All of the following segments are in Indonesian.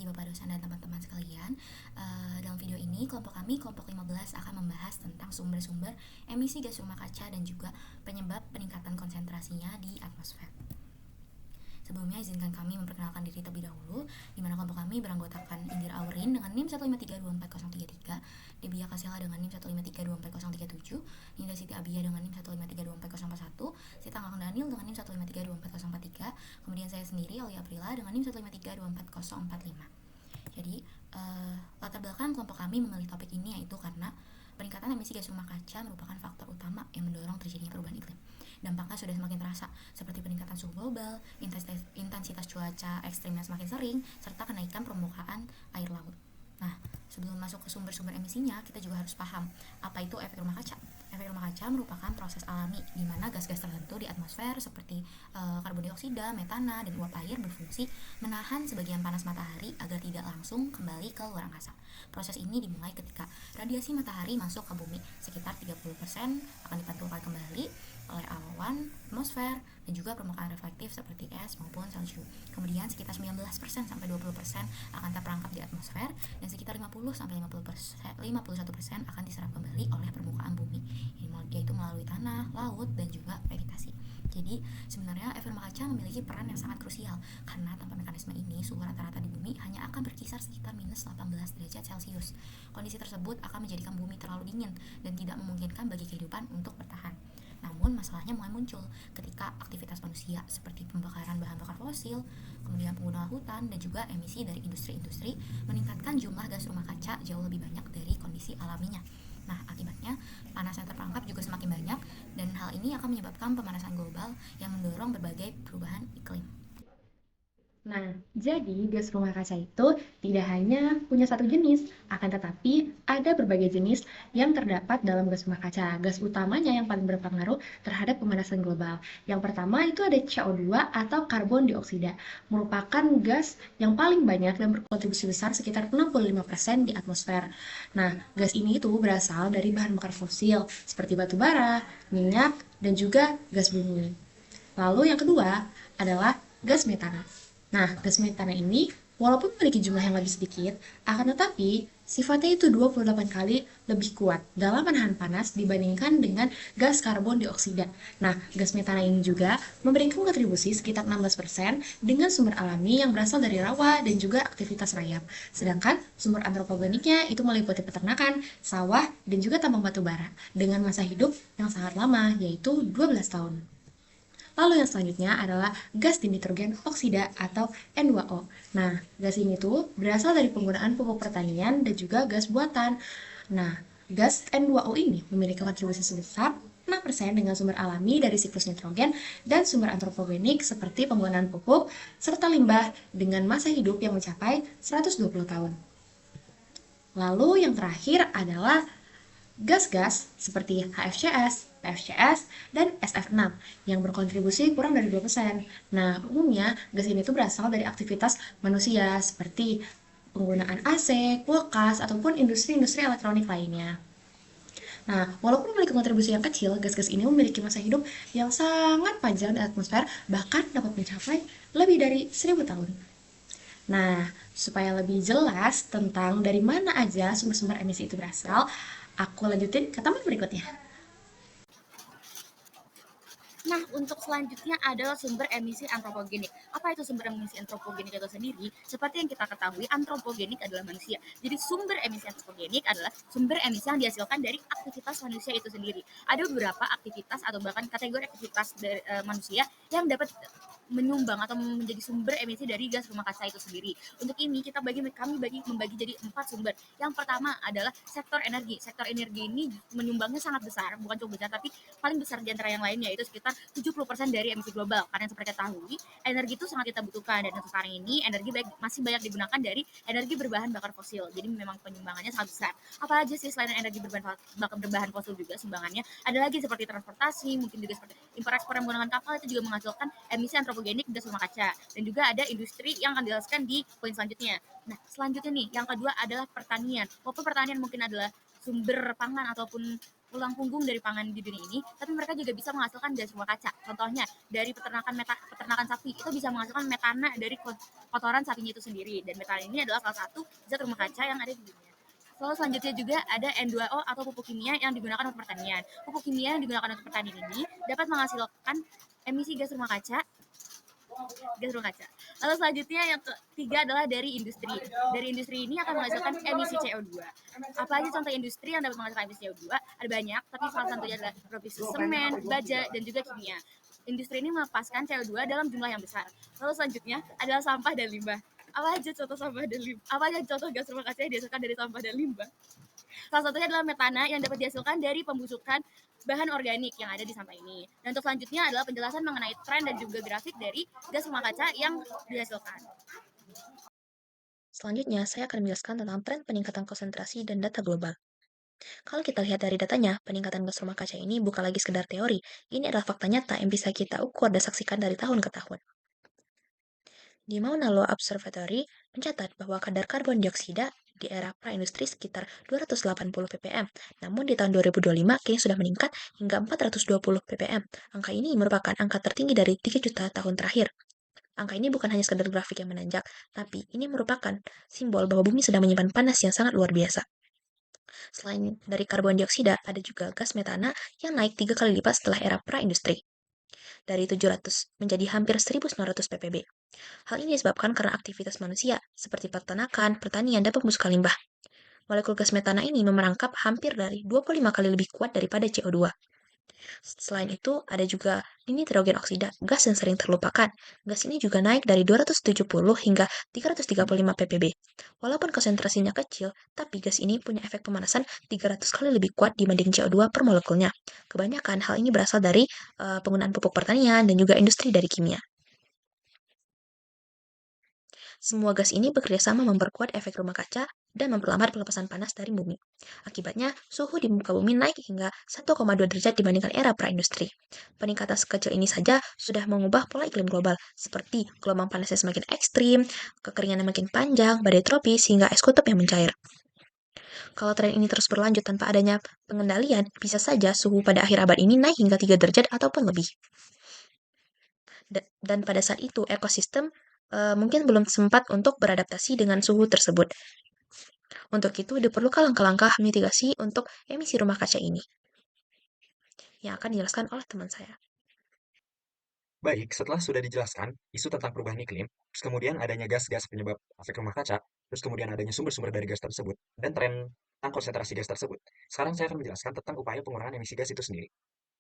pagi Bapak dosen dan teman-teman sekalian. Dalam video ini kelompok kami, kelompok 15 akan membahas tentang sumber-sumber emisi gas rumah kaca dan juga penyebab peningkatan konsentrasinya di atmosfer. Sebelumnya izinkan kami memperkenalkan diri terlebih dahulu, di mana kelompok kami beranggotakan Indira Aurin dengan NIM 153240033, Debia Kasela dengan NIM 153240037, Ninda Siti Abia dengan NIM 153244041, Sita Kakang Daniel dengan NIM 1532443, kemudian saya sendiri Aulia Aprila dengan NIM 153244045. Jadi latar belakang kelompok kami memilih topik ini yaitu karena peningkatan emisi gas rumah kaca merupakan faktor utama yang mendorong terjadinya perubahan iklim. Dampaknya sudah semakin terasa, seperti peningkatan suhu global, intensitas cuaca ekstrimnya semakin sering, serta kenaikan permukaan air laut. Nah, sebelum masuk ke sumber-sumber emisinya, kita juga harus paham apa itu efek rumah kaca. Efek rumah kaca merupakan proses alami di mana gas-gas tertentu di atmosfer seperti karbon dioksida, metana, dan uap air berfungsi menahan sebagian panas matahari agar tidak langsung kembali ke luar angkasa. Proses ini dimulai ketika radiasi matahari masuk ke bumi, sekitar 30% akan dipantulkan kembali oleh awan, atmosfer, dan juga permukaan reflektif seperti es maupun salju. Kemudian sekitar 19% sampai 20% akan terperangkap di atmosfer dan sekitar 50 sampai 51% akan diserap kembali oleh permukaan bumi, yaitu melalui tanah, laut, dan juga vegetasi. Jadi sebenarnya efek rumah kaca memiliki peran yang sangat krusial karena tanpa mekanisme ini suhu rata-rata di bumi hanya akan berkisar sekitar minus 18 derajat Celcius. Kondisi tersebut akan menjadikan bumi terlalu dingin dan tidak memungkinkan bagi kehidupan untuk bertahan. Namun masalahnya mulai muncul ketika aktivitas manusia seperti pembakaran bahan bakar fosil, kemudian penggunaan hutan, dan juga emisi dari industri-industri meningkatkan jumlah gas rumah kaca jauh lebih banyak dari kondisi alaminya. Nah, akibatnya panas yang terperangkap juga semakin banyak dan hal ini akan menyebabkan pemanasan global yang mendorong berbagai perubahan iklim. Nah, jadi gas rumah kaca itu tidak hanya punya satu jenis, akan tetapi ada berbagai jenis yang terdapat dalam gas rumah kaca. Gas utamanya yang paling berpengaruh terhadap pemanasan global. Yang pertama itu ada CO2 atau karbon dioksida, merupakan gas yang paling banyak dan berkontribusi besar sekitar 65% di atmosfer. Nah, gas ini itu berasal dari bahan bakar fosil seperti batu bara, minyak, dan juga gas bumi. Lalu yang kedua adalah gas metana. Nah, gas metana ini walaupun memiliki jumlah yang lebih sedikit, akan tetapi sifatnya itu 28 kali lebih kuat dalam menahan panas dibandingkan dengan gas karbon dioksida. Nah, gas metana ini juga memberikan kontribusi sekitar 16% dengan sumber alami yang berasal dari rawa dan juga aktivitas rayap. Sedangkan sumber antropogeniknya itu meliputi peternakan, sawah, dan juga tambang batu bara dengan masa hidup yang sangat lama yaitu 12 tahun. Lalu yang selanjutnya adalah gas dinitrogen oksida atau N2O. Nah, gas ini tuh berasal dari penggunaan pupuk pertanian dan juga gas buatan. Nah, gas N2O ini memiliki kontribusi sebesar 6% dengan sumber alami dari siklus nitrogen dan sumber antropogenik seperti penggunaan pupuk serta limbah dengan masa hidup yang mencapai 120 tahun. Lalu yang terakhir adalah gas-gas seperti HFCS, PFCS, dan SF6 yang berkontribusi kurang dari 2%. Nah, umumnya gas ini tuh berasal dari aktivitas manusia seperti penggunaan AC, kulkas, ataupun industri-industri elektronik lainnya. Nah, walaupun memiliki kontribusi yang kecil, gas-gas ini memiliki masa hidup yang sangat panjang di atmosfer, bahkan dapat mencapai lebih dari 1000 tahun. Nah, supaya lebih jelas tentang dari mana aja sumber-sumber emisi itu berasal, aku lanjutin ke taman berikutnya. Nah, untuk selanjutnya adalah sumber emisi antropogenik. Apa itu sumber emisi antropogenik itu sendiri? Seperti yang kita ketahui, antropogenik adalah manusia. Jadi sumber emisi antropogenik adalah sumber emisi yang dihasilkan dari aktivitas manusia itu sendiri. Ada beberapa aktivitas atau bahkan kategori aktivitas dari manusia yang dapat menyumbang atau menjadi sumber emisi dari gas rumah kaca itu sendiri. Untuk ini kami membagi jadi 4 sumber. Yang pertama adalah sektor energi. Sektor energi ini menyumbangnya sangat besar, bukan cukup besar tapi paling besar di antara yang lainnya, yaitu sekitar 70% dari emisi global. Karena seperti kita tahu, energi itu sangat kita butuhkan dan untuk sekarang ini energi masih banyak digunakan dari energi berbahan bakar fosil. Jadi memang penyumbangannya sangat besar. Apa aja sih selain energi berbahan fosil juga sumbangannya? Ada lagi seperti transportasi, mungkin juga seperti impor ekspor yang menggunakan kapal itu juga menghasilkan emisi antropogenik gas rumah kaca. Dan juga ada industri yang akan dijelaskan di poin selanjutnya. Nah, selanjutnya nih, yang kedua adalah pertanian. Walaupun pertanian mungkin adalah sumber pangan ataupun tulang punggung dari pangan di dunia ini, tapi mereka juga bisa menghasilkan gas rumah kaca. Contohnya dari peternakan sapi itu bisa menghasilkan metana dari kotoran sapinya itu sendiri, dan metana ini adalah salah satu zat rumah kaca yang ada di dunia. Lalu selanjutnya juga ada N2O atau pupuk kimia yang digunakan untuk pertanian. Pupuk kimia yang digunakan untuk pertanian ini dapat menghasilkan emisi gas rumah kaca. Lalu selanjutnya yang ketiga adalah dari industri. Dari industri ini akan menghasilkan emisi CO2. Apa aja contoh industri yang dapat menghasilkan emisi CO2? Ada banyak, tapi salah satunya adalah produksi semen, baja, dan juga kimia. Industri ini melepaskan CO2 dalam jumlah yang besar. Lalu selanjutnya adalah sampah dan limbah. Apa aja contoh sampah dan limbah? Apa aja contoh gas rumah kaca yang dihasilkan dari sampah dan limbah? Salah satunya adalah metana yang dapat dihasilkan dari pembusukan bahan organik yang ada di sampah ini. Dan untuk selanjutnya adalah penjelasan mengenai tren dan juga grafik dari gas rumah kaca yang dihasilkan. Selanjutnya, saya akan menjelaskan tentang tren peningkatan konsentrasi dan data global. Kalau kita lihat dari datanya, peningkatan gas rumah kaca ini bukan lagi sekedar teori. Ini adalah fakta nyata yang bisa kita ukur dan saksikan dari tahun ke tahun. Di Mauna Loa Observatory mencatat bahwa kadar karbon dioksida di era praindustri sekitar 280 ppm, namun di tahun 2025 kini sudah meningkat hingga 420 ppm. Angka ini merupakan angka tertinggi dari 3 juta tahun terakhir. Angka ini bukan hanya sekedar grafik yang menanjak, tapi ini merupakan simbol bahwa bumi sedang menyimpan panas yang sangat luar biasa. Selain dari karbon dioksida, ada juga gas metana yang naik 3 kali lipat setelah era pra-industri, dari 700 menjadi hampir 1.900 ppb. Hal ini disebabkan karena aktivitas manusia, seperti peternakan, pertanian, dan pembusukan limbah. Molekul gas metana ini memerangkap hampir dari 25 kali lebih kuat daripada CO2. Selain itu, ada juga nitrogen oksida, gas yang sering terlupakan. Gas ini juga naik dari 270 hingga 335 ppb. Walaupun konsentrasinya kecil, tapi gas ini punya efek pemanasan 300 kali lebih kuat dibanding CO2 per molekulnya. Kebanyakan hal ini berasal dari penggunaan pupuk pertanian dan juga industri dari kimia. Semua gas ini bekerja sama memperkuat efek rumah kaca dan memperlambat pelepasan panas dari bumi. Akibatnya, suhu di muka bumi naik hingga 1,2 derajat dibandingkan era praindustri. Peningkatan sekecil ini saja sudah mengubah pola iklim global, seperti gelombang panasnya semakin ekstrim, kekeringan yang makin panjang, badai tropis, hingga es kutub yang mencair. Kalau tren ini terus berlanjut tanpa adanya pengendalian, bisa saja suhu pada akhir abad ini naik hingga 3 derajat ataupun lebih. Dan pada saat itu, ekosistem mungkin belum sempat untuk beradaptasi dengan suhu tersebut. Untuk itu, diperlukan langkah-langkah mitigasi untuk emisi rumah kaca ini, yang akan dijelaskan oleh teman saya. Baik, setelah sudah dijelaskan isu tentang perubahan iklim, terus kemudian adanya gas-gas penyebab efek rumah kaca, terus kemudian adanya sumber-sumber dari gas tersebut, dan tren tentang konsentrasi gas tersebut. Sekarang saya akan menjelaskan tentang upaya pengurangan emisi gas itu sendiri.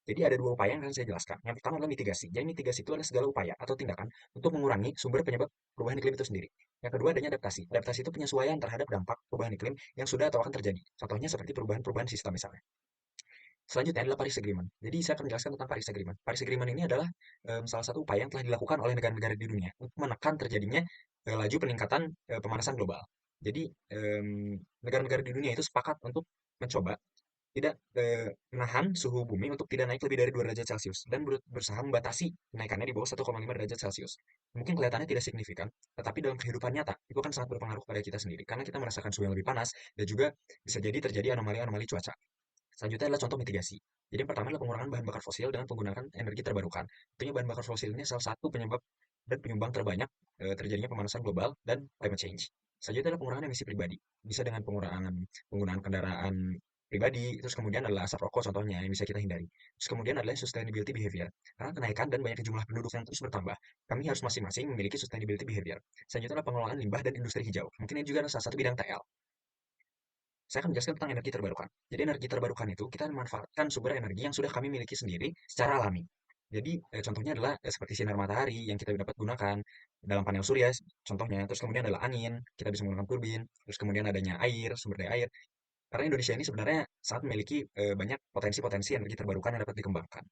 Jadi ada dua upaya yang akan saya jelaskan. Yang pertama adalah mitigasi. Jadi mitigasi itu adalah segala upaya atau tindakan untuk mengurangi sumber penyebab perubahan iklim itu sendiri. Yang kedua adanya adaptasi. Adaptasi itu penyesuaian terhadap dampak perubahan iklim yang sudah atau akan terjadi. Contohnya seperti perubahan-perubahan sistem misalnya. Selanjutnya adalah Paris Agreement. Jadi saya akan menjelaskan tentang Paris Agreement. Paris Agreement ini adalah salah satu upaya yang telah dilakukan oleh negara-negara di dunia untuk menekan terjadinya laju peningkatan pemanasan global. Jadi negara-negara di dunia itu sepakat untuk mencoba tidak menahan suhu bumi untuk tidak naik lebih dari 2 derajat Celcius dan berusaha membatasi kenaikannya di bawah 1,5 derajat Celcius. Mungkin kelihatannya tidak signifikan, tetapi dalam kehidupan nyata itu kan sangat berpengaruh pada kita sendiri karena kita merasakan suhu yang lebih panas dan juga bisa jadi terjadi anomali-anomali cuaca. Selanjutnya adalah contoh mitigasi. Jadi yang pertama adalah pengurangan bahan bakar fosil dengan penggunaan energi terbarukan. Tentunya bahan bakar fosil ini salah satu penyebab dan penyumbang terbanyak terjadinya pemanasan global dan climate change. Selanjutnya adalah pengurangan emisi pribadi. Bisa dengan pengurangan penggunaan kendaraan pribadi, terus kemudian adalah asap rokok contohnya yang bisa kita hindari. Terus kemudian adalah sustainability behavior. Karena kenaikan dan banyaknya jumlah penduduk yang terus bertambah, kami harus masing-masing memiliki sustainability behavior. Selanjutnya adalah pengelolaan limbah dan industri hijau. Mungkin ini juga adalah salah satu bidang TL. Saya akan menjelaskan tentang energi terbarukan. Jadi energi terbarukan itu kita memanfaatkan sumber energi yang sudah kami miliki sendiri secara alami. Jadi contohnya adalah seperti sinar matahari yang kita dapat gunakan dalam panel surya contohnya. Terus kemudian adalah angin, kita bisa menggunakan turbin. Terus kemudian adanya air, sumber daya air. Karena Indonesia ini sebenarnya sangat memiliki banyak potensi-potensi energi terbarukan yang dapat dikembangkan.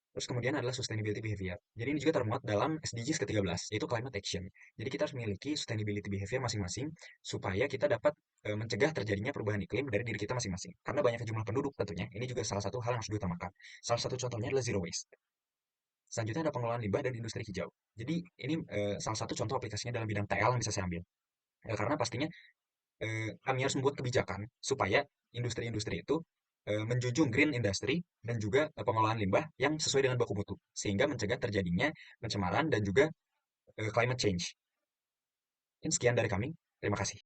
Terus kemudian adalah sustainability behavior. Jadi ini juga termuat dalam SDGs ke-13, yaitu climate action. Jadi kita harus memiliki sustainability behavior masing-masing supaya kita dapat mencegah terjadinya perubahan iklim dari diri kita masing-masing. Karena banyak jumlah penduduk tentunya, ini juga salah satu hal yang harus diutamakan. Salah satu contohnya adalah zero waste. Selanjutnya ada pengelolaan limbah dan industri hijau. Jadi ini salah satu contoh aplikasinya dalam bidang TL yang bisa saya ambil. Karena pastinya kami harus membuat kebijakan supaya industri-industri itu menjunjung green industry dan juga pengelolaan limbah yang sesuai dengan baku mutu, sehingga mencegah terjadinya pencemaran dan juga climate change. Sekian dari kami. Terima kasih.